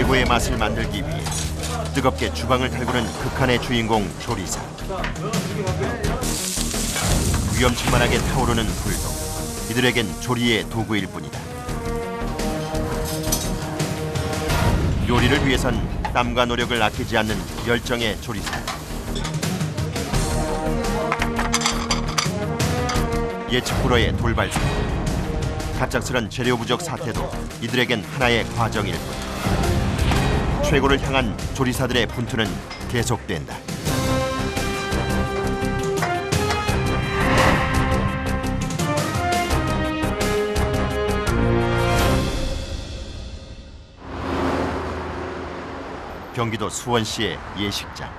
최고의 맛을 만들기 위해 뜨겁게 주방을 달구는 극한의 주인공 조리사. 위험천만하게 타오르는 불도 이들에겐 조리의 도구일 뿐이다. 요리를 위해선 땀과 노력을 아끼지 않는 열정의 조리사. 예측 불허의 돌발사. 갑작스런 재료 부족 사태도 이들에겐 하나의 과정일 뿐. 최고를 향한 조리사들의 분투는 계속된다. 경기도 수원시의 예식장.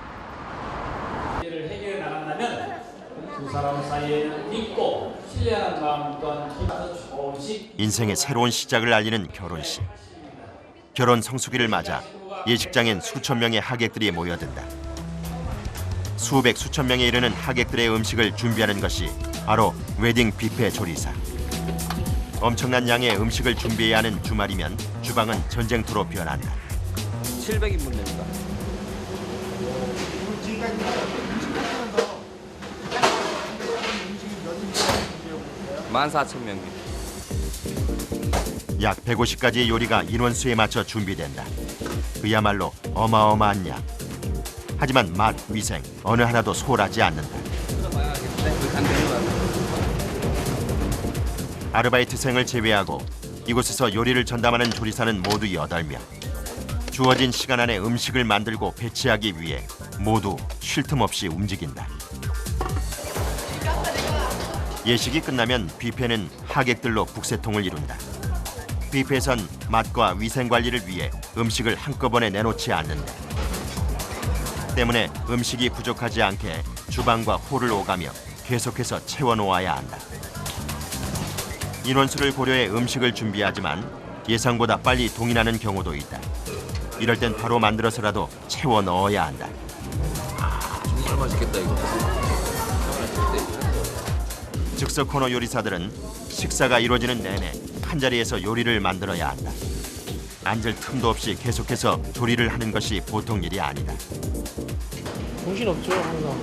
문제를 해결해 나간다면 두 사람 사이에는 믿고 신뢰하는 마음 또한 기가 조금씩 인생의 새로운 시작을 알리는 결혼식. 결혼 성수기를 맞아 예식장엔 수천 명의 하객들이 모여든다. 수백 수천 명에 이르는 하객들의 음식을 준비하는 것이 바로 웨딩 뷔페 조리사. 엄청난 양의 음식을 준비해야 하는 주말이면 주방은 전쟁터로 변한다. 700인분 됩니다. 14,000명. 약 150가지의 요리가 인원수에 맞춰 준비된다. 그야말로 어마어마한 양. 하지만 맛, 위생 어느 하나도 소홀하지 않는다. 아르바이트생을 제외하고 이곳에서 요리를 전담하는 조리사는 모두 8명. 주어진 시간 안에 음식을 만들고 배치하기 위해 모두 쉴 틈 없이 움직인다. 예식이 끝나면 뷔페는 하객들로 북새통을 이룬다. 뷔페에선 맛과 위생 관리를 위해 음식을 한꺼번에 내놓지 않는다. 때문에 음식이 부족하지 않게 주방과 홀을 오가며 계속해서 채워놓아야 한다. 인원수를 고려해 음식을 준비하지만 예상보다 빨리 동인하는 경우도 있다. 이럴 땐 바로 만들어서라도 채워 넣어야 한다. 정말 맛있겠다 이거. 즉석 코너 요리사들은 식사가 이루어지는 내내 한자리에서 요리를 만들어야 한다. 앉을 틈도 없이 계속해서 조리를 하는 것이 보통 일이 아니다. 정신없죠 항상.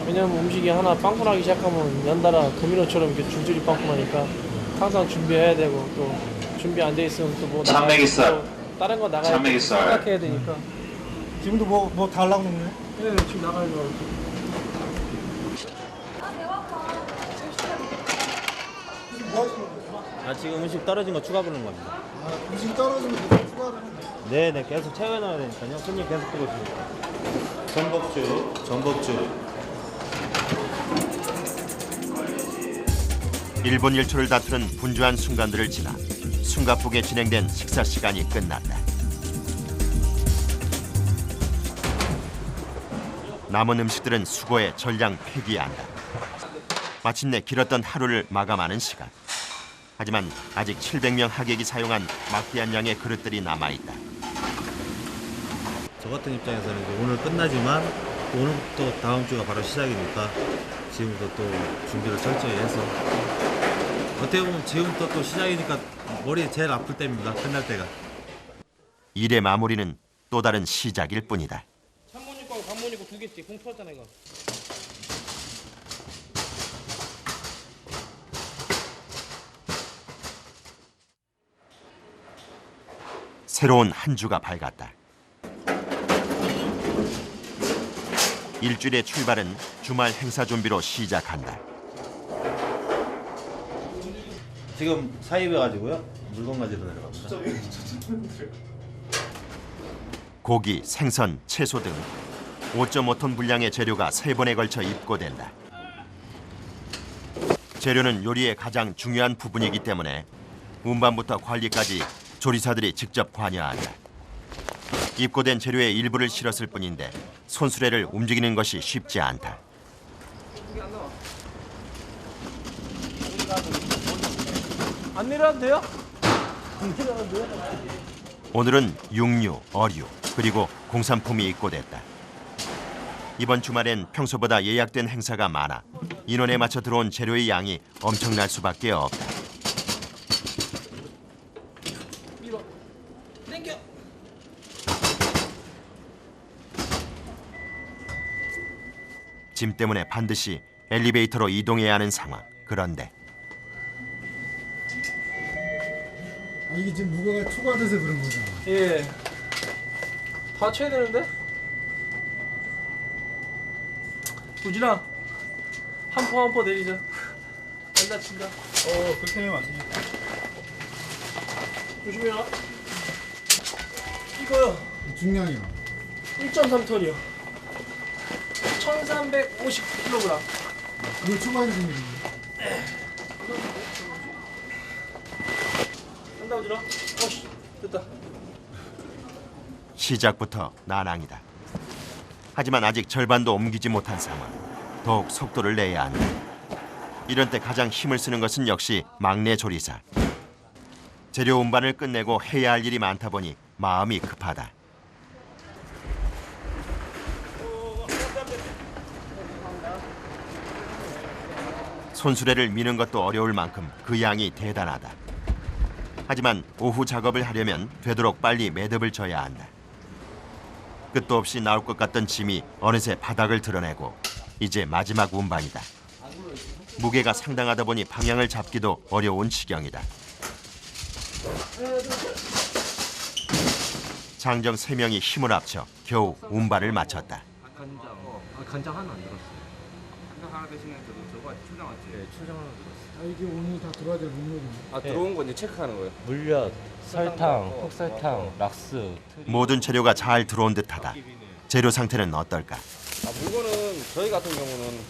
왜냐면 음식이 하나 빵꾸나기 시작하면 연달아 도미노처럼 이렇게 줄줄이 빵꾸나니까 항상 준비해야 되고 또 준비 안 돼 있으면 또 뭐 다른 거 나가야 돼. 생각해야 되니까. 지금도 뭐 달라고 그러네? 네 지금 나가야 돼요. 뭐 하시는 거예요? 지금 음식 떨어진 거 추가 부르는 겁니다. 음식 떨어지면 계속 추가를 하는 거예요? 네네, 계속 채워놔야 되니까요. 손님 계속 보고 있습니다. 전복죽. 일본 일초를 다투는 분주한 순간들을 지나 숨가쁘게 진행된 식사 시간이 끝났다. 남은 음식들은 수거해 전량 폐기한다. 마침내 길었던 하루를 마감하는 시간. 하지만 아직 700명 하객이 사용한 막대한 양의 그릇들이 남아있다. 저 같은 입장에서는 이제 오늘 끝나지만 또 오늘부터 다음 주가 바로 시작이니까 지금부터 또 준비를 철저히 해서 어떻게 보면 지금부터 또 시작이니까 머리 제일 아플 때입니다. 끝날 때가. 일의 마무리는 또 다른 시작일 뿐이다. 창문 있고 관문 있고 두 개씩 봉 털었잖아 이거. 새로운 한 주가 밝았다. 일주일의 출발은 주말 행사 준비로 시작한다. 지금 사입해가지고요. 물건 가지러 내려갑니다. 고기, 생선, 채소 등 5.5톤 분량의 재료가 3번에 걸쳐 입고된다. 재료는 요리의 가장 중요한 부분이기 때문에 운반부터 관리까지 조리사들이 직접 관여한다. 입고된 재료의 일부를 실었을 뿐인데 손수레를 움직이는 것이 쉽지 않다. 안 내려와도 돼요? 안 내려와도 돼요? 오늘은 육류, 어류, 그리고 공산품이 입고됐다. 이번 주말엔 평소보다 예약된 행사가 많아 인원에 맞춰 들어온 재료의 양이 엄청날 수밖에 없다. 짐 때문에 반드시 엘리베이터로 이동해야 하는 상황. 그런데 아, 이게 지금 무게가 초과돼서 그런 거잖아. 예. 다 쳐야 되는데? 우진아, 한 포 내리자. 안 다친다. 그렇게 하면 안 되니까. 조심해라. 이거요. 중량이요. 1.3톤이요. 1350kg. 그걸 초과해서 생기는 한다 우진아. 어씨, 됐다. 시작부터 난항이다. 하지만 아직 절반도 옮기지 못한 상황. 더욱 속도를 내야 한다. 이런 때 가장 힘을 쓰는 것은 역시 막내 조리사. 재료 운반을 끝내고 해야 할 일이 많다 보니 마음이 급하다. 손수레를 미는 것도 어려울 만큼 그 양이 대단하다. 하지만 오후 작업을 하려면 되도록 빨리 매듭을 져야 한다. 끝도 없이 나올 것 같던 짐이 어느새 바닥을 드러내고 이제 마지막 운반이다. 무게가 상당하다 보니 방향을 잡기도 어려운 지경이다. 장정 3명이 힘을 합쳐 겨우 운반을 마쳤다. 간장 하나 안 들었어요. 간장 하나 대신에 저거 초장 왔지? 네, 초장 하나 들었어요. 아, 이게 오늘 다 들어와야 될 목록이네. 아, 들어온 거 이제 체크하는 거예요. 물엿, 설탕, 흑설탕, 락스. 모든 재료가 잘 들어온 듯하다. 재료 상태는 어떨까? 아, 물건은 저희 같은 경우는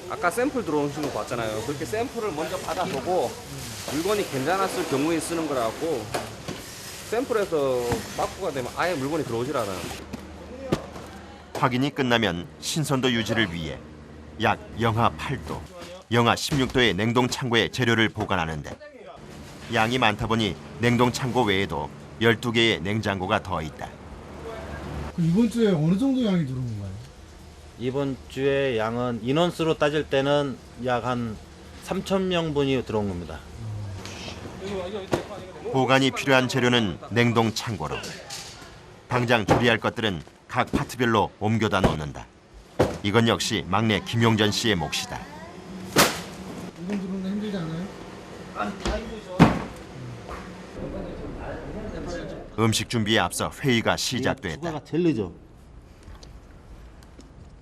아까 샘플 들어오신 거 봤잖아요. 그렇게 샘플을 먼저 받아보고 물건이 괜찮았을 경우에 쓰는 거라고 샘플에서 빠꾸가 되면 아예 물건이 들어오질 않아요. 확인이 끝나면 신선도 유지를 위해 약 영하 8도, 영하 16도의 냉동 창고에 재료를 보관하는데 양이 많다 보니 냉동 창고 외에도 12개의 냉장고가 더 있다. 그 이번 주에 어느 정도 양이 들어온 건가요? 이번 주에 양은 인원수로 따질 때는 약 한 3,000명분이 들어온 겁니다. 보관이 필요한 재료는 냉동 창고로, 당장 조리할 것들은 각 파트별로 옮겨다 놓는다. 이건 역시 막내 김용전 씨의 몫이다. 이번 들어오는 힘들지 않아요? 음식 준비에 앞서 회의가 시작됐다. 추가가 제일 늦어.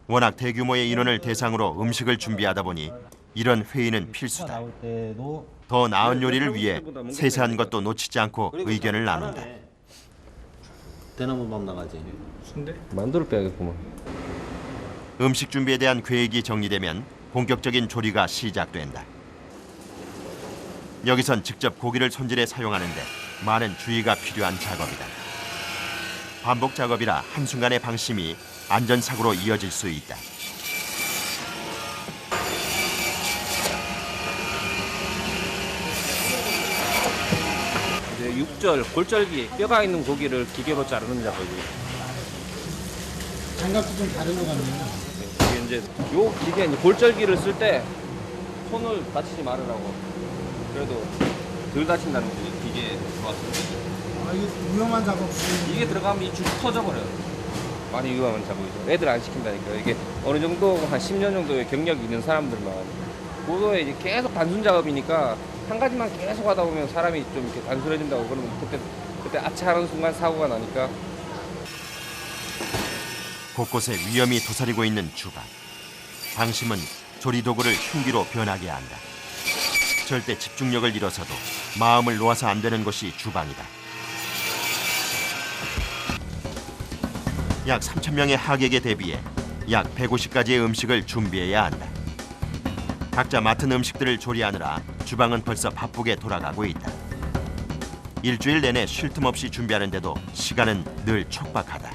워낙 대규모의 인원을 대상으로 음식을 준비하다 보니 이런 회의는 필수다. 나올 때도 더 나은 요리를 위해 세세한 것도 놓치지 않고 의견을 나눈다. 대나무밥 나가지. 만두를 빼야겠구만. 음식 준비에 대한 계획이 정리되면 본격적인 조리가 시작된다. 여기선 직접 고기를 손질해 사용하는데 많은 주의가 필요한 작업이다. 반복 작업이라 한순간의 방심이 안전사고로 이어질 수 있다. 이제 육절, 골절기, 뼈가 있는 고기를 기계로 자르는 작업이에요. 장갑도 좀 다른 것 같네요. 이게 이제 요 기계 이제 골절기를 쓸 때 손을 다치지 말으라고. 그래도 덜 다친다는 게 기계에 들어왔습니다. 아, 이게 위험한 작업. 이게 들어가면 이 줄 터져 버려요. 많이 위험한 작업이죠. 애들 안 시킨다니까. 이게 어느 정도 한 10년 정도의 경력이 있는 사람들만. 고도에 이제 계속 단순 작업이니까 한 가지만 계속 하다 보면 사람이 좀 이렇게 단순해진다고 그러면 그때 아차하는 순간 사고가 나니까. 곳곳에 위험이 도사리고 있는 주방. 방심은 조리 도구를 흉기로 변하게 한다. 절대 집중력을 잃어서도 마음을 놓아서 안 되는 곳이 주방이다. 약 3,000명의 하객에 대비해 약 150가지의 음식을 준비해야 한다. 각자 맡은 음식들을 조리하느라 주방은 벌써 바쁘게 돌아가고 있다. 일주일 내내 쉴 틈 없이 준비하는데도 시간은 늘 촉박하다.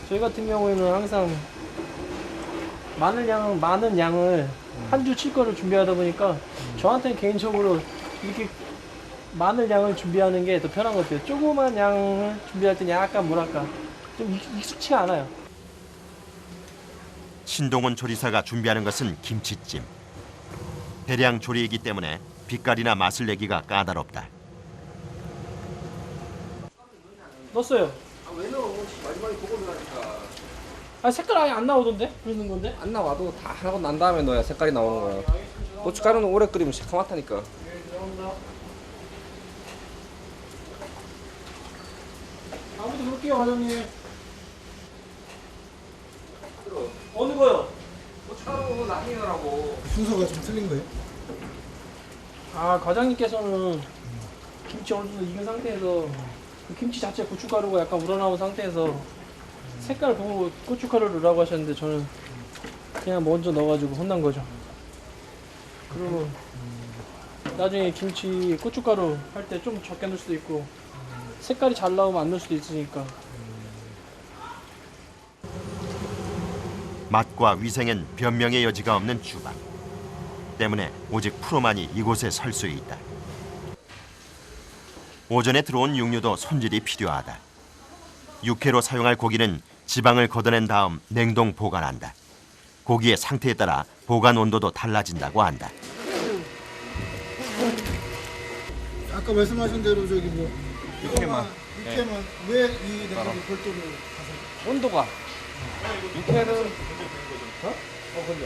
저희 같은 경우에는 항상 많은 양을 한 주 칠 거를 준비하다 보니까 저한테는 개인적으로 이렇게 많은 양을 준비하는 게 더 편한 것 같아요. 조그만 양을 준비할 때는 약간 뭐랄까 좀 익숙치가 않아요. 신동훈 조리사가 준비하는 것은 김치찜. 대량 조리이기 때문에 빛깔이나 맛을 내기가 까다롭다. 넣었어요. 왜 넣어? 마지막에 그걸로 하니까. 아 색깔 아예 안 나오던데? 그러는 건데? 안 나와도 다 하고 난 다음에 넣어야 색깔이 나오는 거야. 고춧가루는 오래 끓이면 새카맣다니까. 네, 죄송합니다. 아무도 그럴게요, 과장님. 어느 거요? 고춧가루 나중에 넣으라고. 순서가 좀 틀린 거예요? 아, 과장님께서는 김치 어느 정도 익은 상태에서 그 김치 자체 고춧가루가 약간 우러나온 상태에서 색깔 보고 고춧가루를 넣으라고 하셨는데 저는 그냥 먼저 넣어가지고 혼난 거죠. 그러면 나중에 김치 고춧가루 할 때 좀 적게 넣을 수도 있고 색깔이 잘 나오면 안 넣을 수도 있으니까. 맛과 위생엔 변명의 여지가 없는 주방. 때문에 오직 프로만이 이곳에 설 수 있다. 오전에 들어온 육류도 손질이 필요하다. 육회로 사용할 고기는 지방을 걷어낸 다음 냉동 보관한다. 고기의 상태에 따라 보관 온도도 달라진다고 한다. 아까 말씀하신 대로 저기 뭐 육회만. 육회만 왜 이 냉장고 별도로 가서 온도가 육회는 건져.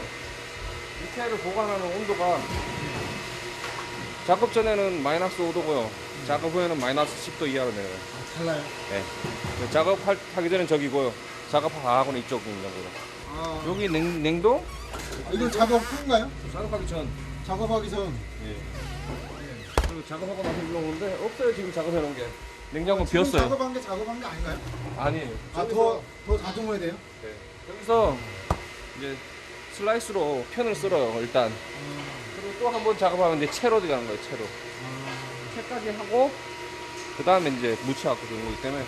육회를 보관하는 온도가 작업 전에는 마이너스 5도고요. 작업 후에는 마이너스 10도 이하로 내려요. 달라요? 네. 작업하기 전엔 저기고요. 작업하고는 이쪽 냉장고로. 아, 여기 냉동? 이건 작업 후인가요? 작업하기 전. 작업하기 전. 예. 그리고 작업하고 나서 일로 오는데 없어요 지금 작업해 놓은 게. 냉장고 지금 비었어요. 작업한 게 아닌가요? 아니에요. 아, 더 다듬어야 돼요? 네. 여기서 이제 슬라이스로 편을 쓸어요 일단. 그리고 또 한 번 작업하면 이제 채로 들어가는 거예요 채로. 채까지 하고 그 다음에 이제 무쳐갖고 되는 거기 때문에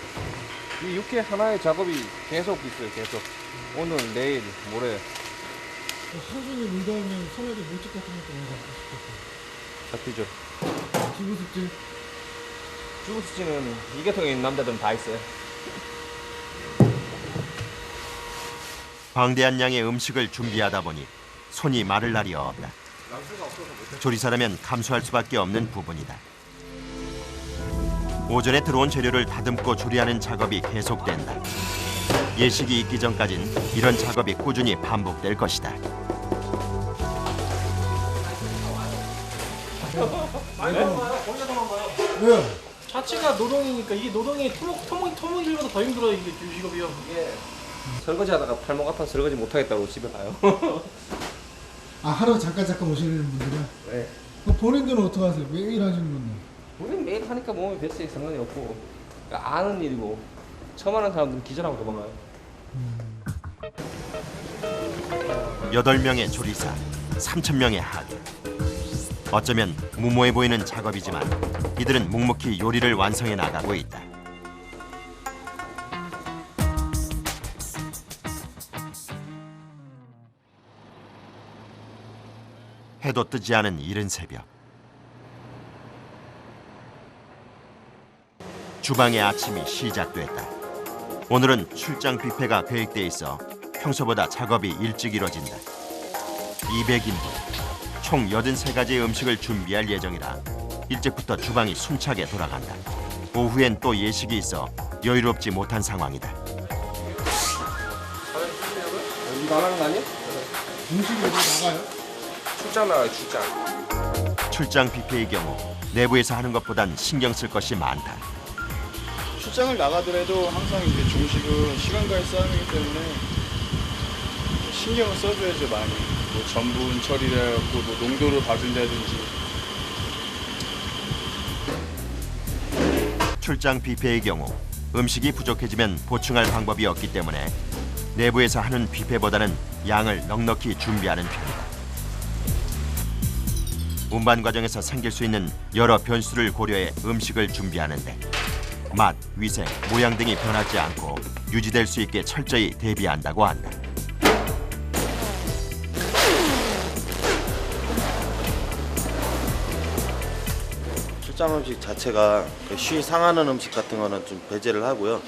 이 육회 하나의 작업이 계속 있어요 계속. 오늘 내일 모레 하순이 물가면 소매도 물집 같은 것도 많이 잡히죠. 잡고 기부습질. 주부수지는 이 계통에 있는 남자들은 다 있어요. 방대한 양의 음식을 준비하다 보니 손이 마를 날이 없다. 조리사라면 감수할 수밖에 없는 부분이다. 오전에 들어온 재료를 다듬고 조리하는 작업이 계속된다. 예식이 있기 전까진 이런 작업이 꾸준히 반복될 것이다. 왜요? 자체가 노동이니까 이게 노동이 토목일보다 더 힘들어요 이게 직업이요. 이게 설거지하다가 팔목 아파 설거지 못하겠다고 집에 가요. 아, 하루 잠깐 오시는 분들은? 네. 그럼 본인들은 어떻게 하세요? 매일 하시는 건데? 우리는 매일 하니까 몸에 뱃속에 상관이 없고 그러니까 아는 일이고 처음 하는 사람들은 기절하고 도망가요. 8명의 조리사, 3,000명의 하객. 어쩌면 무모해 보이는 작업이지만 이들은 묵묵히 요리를 완성해 나가고 있다. 해도 뜨지 않은 이른 새벽. 주방의 아침이 시작됐다. 오늘은 출장 뷔페가 계획돼 있어 평소보다 작업이 일찍 이뤄진다. 200인분, 총 83가지의 음식을 준비할 예정이라 일찍부터 주방이 숨차게 돌아간다. 오후엔 또 예식이 있어 여유롭지 못한 상황이다. 일 나가는 거 아니야? 음식이 어디 나가요? 출장 나가요 출장. 출장 뷔페의 경우 내부에서 하는 것보단 신경 쓸 것이 많다. 출장을 나가더라도 항상 이제 중식은 시간과의 싸움이기 때문에 신경을 써줘야죠 많이. 뭐 전분 처리를 해갖고 뭐 농도를 봐준다든지. 출장 뷔페의 경우 음식이 부족해지면 보충할 방법이 없기 때문에 내부에서 하는 뷔페보다는 양을 넉넉히 준비하는 편이다. 운반 과정에서 생길 수 있는 여러 변수를 고려해 음식을 준비하는데 맛, 위생, 모양 등이 변하지 않고 유지될 수 있게 철저히 대비한다고 한다. 출장 음식 자체가 쉬 상하는 음식 같은 거는 좀 배제를 하고요.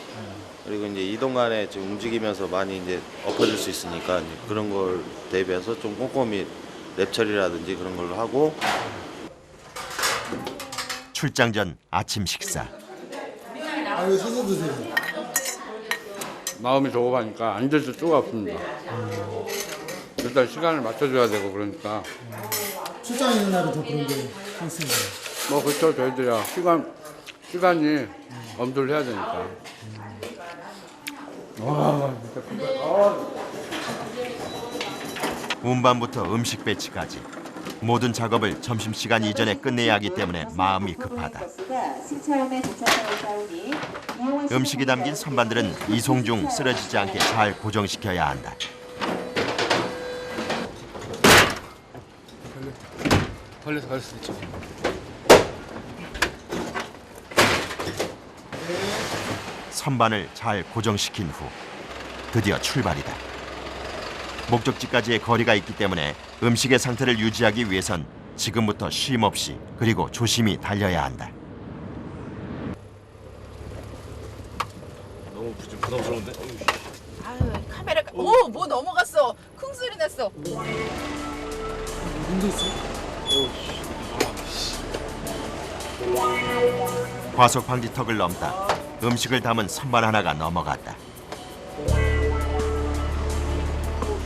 그리고 이제 이동 간에 좀 움직이면서 많이 이제 엎어질 수 있으니까 이제 그런 걸 대비해서 좀 꼼꼼히 랩 처리라든지 그런 걸로 하고. 출장 전 아침 식사. 아, 왜 서서 드세요? 마음이 조급하니까 앉을 수가 없습니다. 일단 시간을 맞춰줘야 되고 그러니까 출장 있는 날은 더 그런 게 있습니다. 뭐 그렇죠. 저희들이야 시간이 엄두를 해야 되니까. 운반부터 음식 배치까지 모든 작업을 점심시간 이전에 끝내야 하기 때문에 마음이 급하다. 음식이 담긴 선반들은 이송 중 쓰러지지 않게 잘 고정시켜야 한다. 걸려서 갈 수도 있죠. 선반을 잘 고정시킨 후 드디어 출발이다. 목적지까지의 거리가 있기 때문에 음식의 상태를 유지하기 위해선 지금부터 쉼 없이 그리고 조심히 달려야 한다. 너무 부담스러운데? 아유, 카메라가 오, 뭐 넘어갔어. 쿵 소리 났어. 문제 있어? 과속 방지턱을 넘다 음식을 담은 선반 하나가 넘어갔다.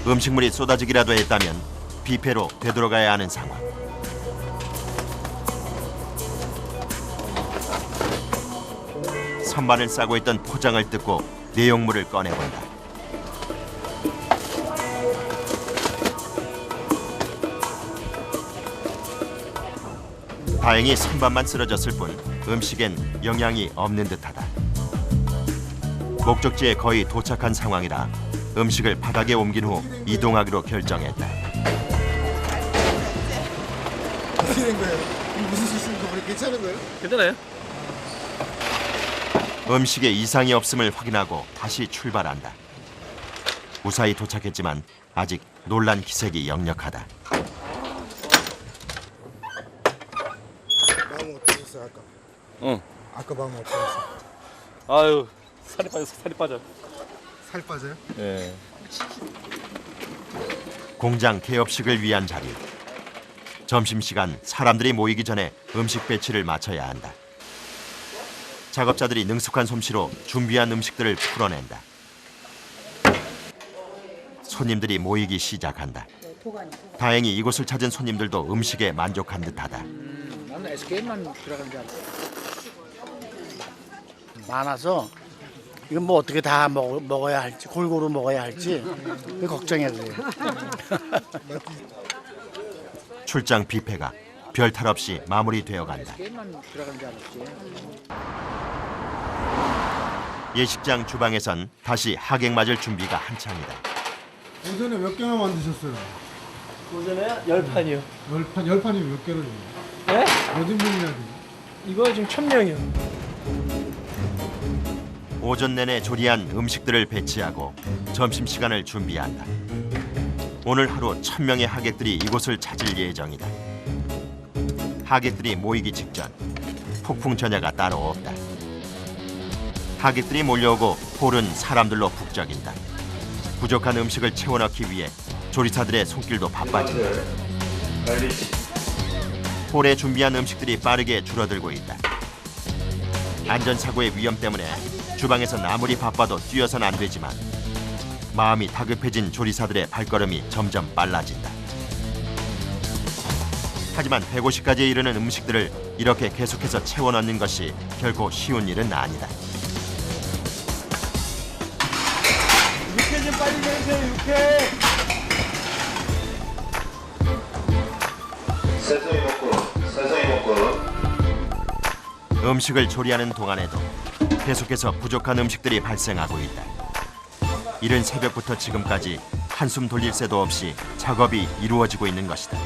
음식물이 쏟아지기라도 했다면 비패로 되돌아가야 하는 상황. 선반을 싸고 있던 포장을 뜯고 내용물을 꺼내본다. 다행히 선반만 쓰러졌을 뿐 음식엔 영향이 없는 듯하다. 목적지에 거의 도착한 상황이라 음식을 바닥에 옮긴 후 이동하기로 결정했다. 어떻게 된 거예요? 무슨 실수인가 보니 괜찮은 거예요? 괜찮아요? 음식에 이상이 없음을 확인하고 다시 출발한다. 무사히 도착했지만 아직 놀란 기색이 역력하다. 마음 어떠셨어요 아까? 아까 마음 어떠셨어요? 아유 살이 빠져. 살 빠져요? 예. 공장 개업식을 위한 자리. 점심시간 사람들이 모이기 전에 음식 배치를 마쳐야 한다. 작업자들이 능숙한 솜씨로 준비한 음식들을 풀어낸다. 손님들이 모이기 시작한다. 다행히 이곳을 찾은 손님들도 음식에 만족한 듯하다. 나는 SK만 들어간 줄 알았어. 많아서 이건 뭐 어떻게 다 먹어야 할지 골고루 먹어야 할지 그 걱정이 돼요. 출장 뷔페가 별탈 없이 마무리되어 간다. SK만 들어간 줄 알았지. 예식장 주방에선 다시 하객 맞을 준비가 한창이다. 오전에 몇 개나 만드셨어요? 오전에 10판이요. 10판이면 몇 개를 해요? 네? 몇 인분이나 돼요? 이거 지금 1000명이요. 오전 내내 조리한 음식들을 배치하고 점심시간을 준비한다. 오늘 하루 1000명의 하객들이 이곳을 찾을 예정이다. 하객들이 모이기 직전 폭풍 전야가 따로 없다. 하객들이 몰려오고 홀은 사람들로 북적인다. 부족한 음식을 채워 넣기 위해 조리사들의 손길도 바빠진다. 홀에 준비한 음식들이 빠르게 줄어들고 있다. 안전사고의 위험 때문에 주방에선 아무리 바빠도 뛰어선 안 되지만 마음이 다급해진 조리사들의 발걸음이 점점 빨라진다. 하지만 150가지에 이르는 음식들을 이렇게 계속해서 채워 넣는 것이 결코 쉬운 일은 아니다. 육회 좀 빨리 내주세요. 육회. 세상이 먹고. 음식을 조리하는 동안에도 계속해서 부족한 음식들이 발생하고 있다. 이른 새벽부터 지금까지 한숨 돌릴 새도 없이 작업이 이루어지고 있는 것이다.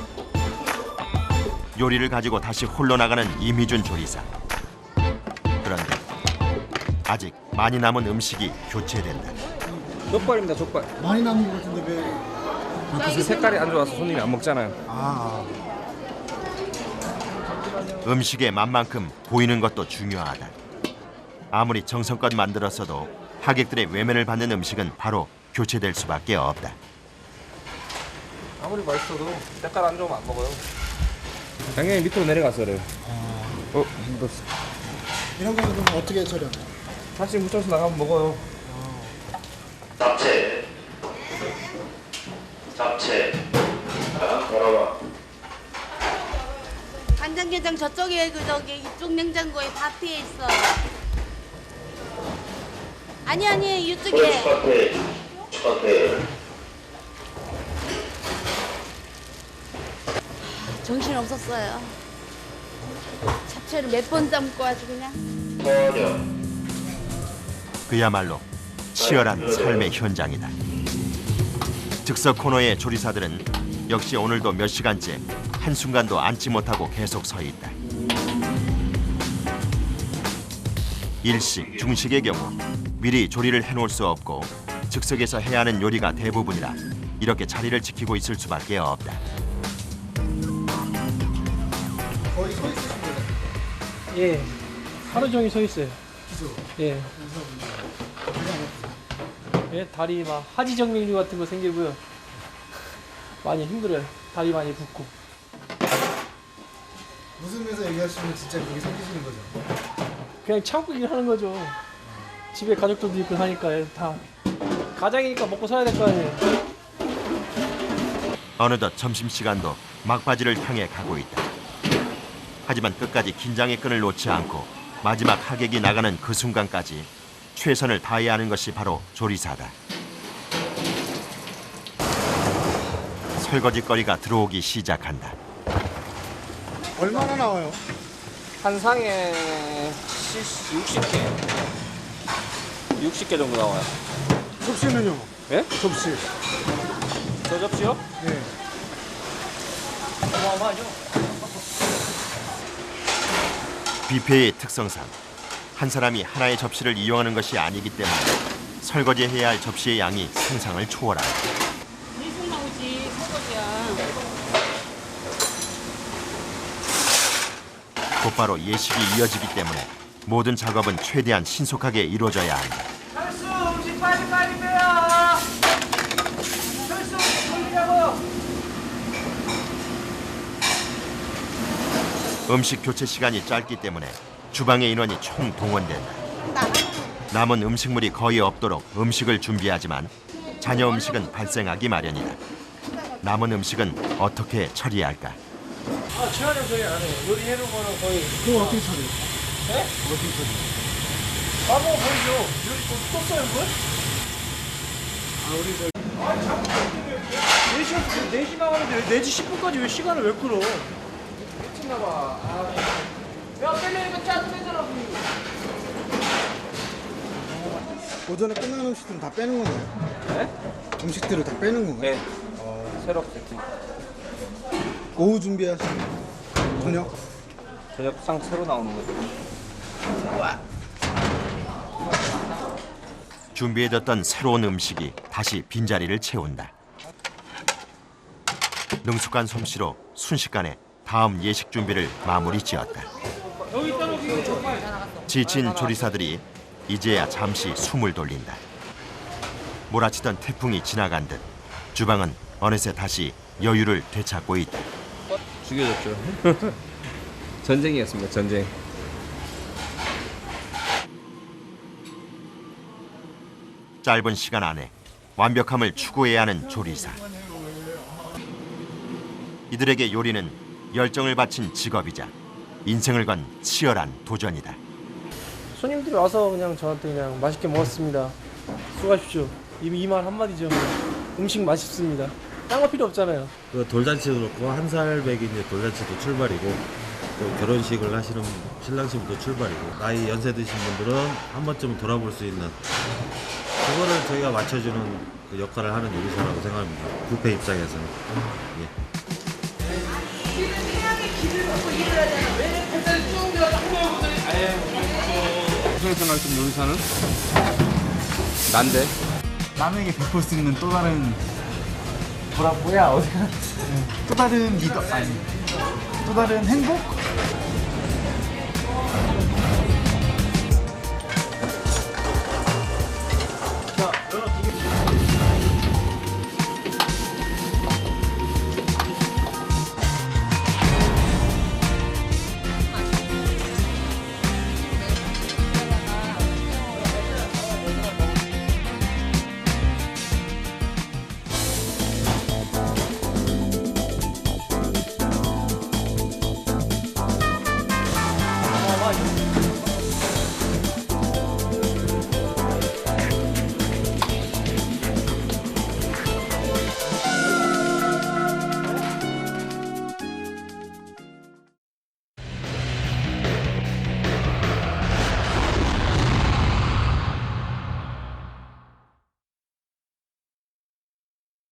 요리를 가지고 다시 홀로 나가는 이미준 조리사. 그런데 아직 많이 남은 음식이 교체된다. 족발입니다, 족발. 많이 남은 것 같은데 왜? 그 색깔이 안 좋아서 손님이 안 먹잖아요. 음식의 맛만큼 보이는 것도 중요하다. 아무리 정성껏 만들었어도 하객들의 외면을 받는 음식은 바로 교체될 수밖에 없다. 아무리 맛있어도 색깔 안 좋으면 안 먹어요. 당연히 밑으로 내려가서 그래요. 힘들었어. 이런 거는 그럼 어떻게 처리하나요? 다시 묻혀서 나가면 먹어요. 잡채. 자, 걸어봐. 간장게장 저쪽에 저기 이쪽 냉장고에 밭에 있어. 아니 이쪽에. 축하해. 정신 없었어요. 잡채를 몇 번 삶고 아주 그냥. 그야말로 치열한 삶의 현장이다. 즉석 코너의 조리사들은 역시 오늘도 몇 시간째 한순간도 앉지 못하고 계속 서 있다. 일식, 중식의 경우 미리 조리를 해놓을 수 없고 즉석에서 해야 하는 요리가 대부분이라 이렇게 자리를 지키고 있을 수밖에 없다. 거의 서 있으신 거예요? 예, 하루 종일 서 있어요. 그죠? 예. 예, 다리 막 하지정맥류 같은 거 생기고요. 많이 힘들어요. 다리 많이 붓고. 웃으면서 얘기하시면 진짜 그게 생기시는 거죠? 그냥 참고 일하는 거죠. 집에 가족들도 있고 하니까 다 가장이니까 먹고 살아야 될 거 아니에요. 어느덧 점심시간도 막바지를 향해 가고 있다. 하지만 끝까지 긴장의 끈을 놓지 않고 마지막 하객이 나가는 그 순간까지 최선을 다해야 하는 것이 바로 조리사다. 설거지거리가 들어오기 시작한다. 얼마나 나와요? 한 상에 60개. 60개 정도 나와요. 접시는요? 예? 접시. 저 접시요? 네. 어마어마하죠? 뷔페의 특성상 한 사람이 하나의 접시를 이용하는 것이 아니기 때문에 설거지해야 할 접시의 양이 상상을 초월한다. 일손 나오지 설거지야. 곧바로 예식이 이어지기 때문에 모든 작업은 최대한 신속하게 이루어져야 한다. 철수 음식 빨리 빼요. 철수 음식 돌리라고요. 음식 교체 시간이 짧기 때문에 주방의 인원이 총 동원된다. 남은 음식물이 거의 없도록 음식을 준비하지만 잔여 음식은 발생하기 마련이다. 남은 음식은 어떻게 처리할까? 아, 최하령 저희 안 해요. 요리해놓은 거는 거의. 그럼 어떻게 처리해요? 네? 어떻게 처리해요? 아, 뭐 보이죠. 여기 또 써요, 그걸? 아, 우리 4시 나가는데 4시 10분까지 왜 시간을 왜 끌어? 미친나봐. 아, 야, 빼려니까 짜증내잖아, 오전에 끝난 음식들은 다 빼는 건가요? 네? 음식들을 다 빼는 건가요? 네. 새로 세팅. 오후 준비하시는 저녁? 저녁상 새로 나오는 거죠. 준비해뒀던 새로운 음식이 다시 빈자리를 채운다. 능숙한 솜씨로 순식간에 다음 예식 준비를 마무리 지었다. 지친 조리사들이 이제야 잠시 숨을 돌린다. 몰아치던 태풍이 지나간 듯 주방은 어느새 다시 여유를 되찾고 있다. 죽여줬죠. 전쟁이었습니다. 전쟁. 짧은 시간 안에 완벽함을 추구해야 하는 조리사. 이들에게 요리는 열정을 바친 직업이자 인생을 건 치열한 도전이다. 손님들이 와서 그냥 저한테 그냥 맛있게 먹었습니다. 수고하십시오. 이 말 한마디죠. 음식 맛있습니다. 딴 거 필요 없잖아요. 그 돌잔치도 그렇고 한 살 배기 이제 돌잔치도 출발이고 또 결혼식을 하시는 신랑신부도 출발이고 나이 연세 드신 분들은 한 번쯤 돌아볼 수 있는 그거를 저희가 맞춰주는 그 역할을 하는 요리사라고 생각합니다. 뷔페 입장에서는. 예. 어떻게 생각하시는 요리사는? 난데? 남에게 베풀 수 있는 또 다른 뭐야 어디가 또 다른 리더 아니 또 다른 행복?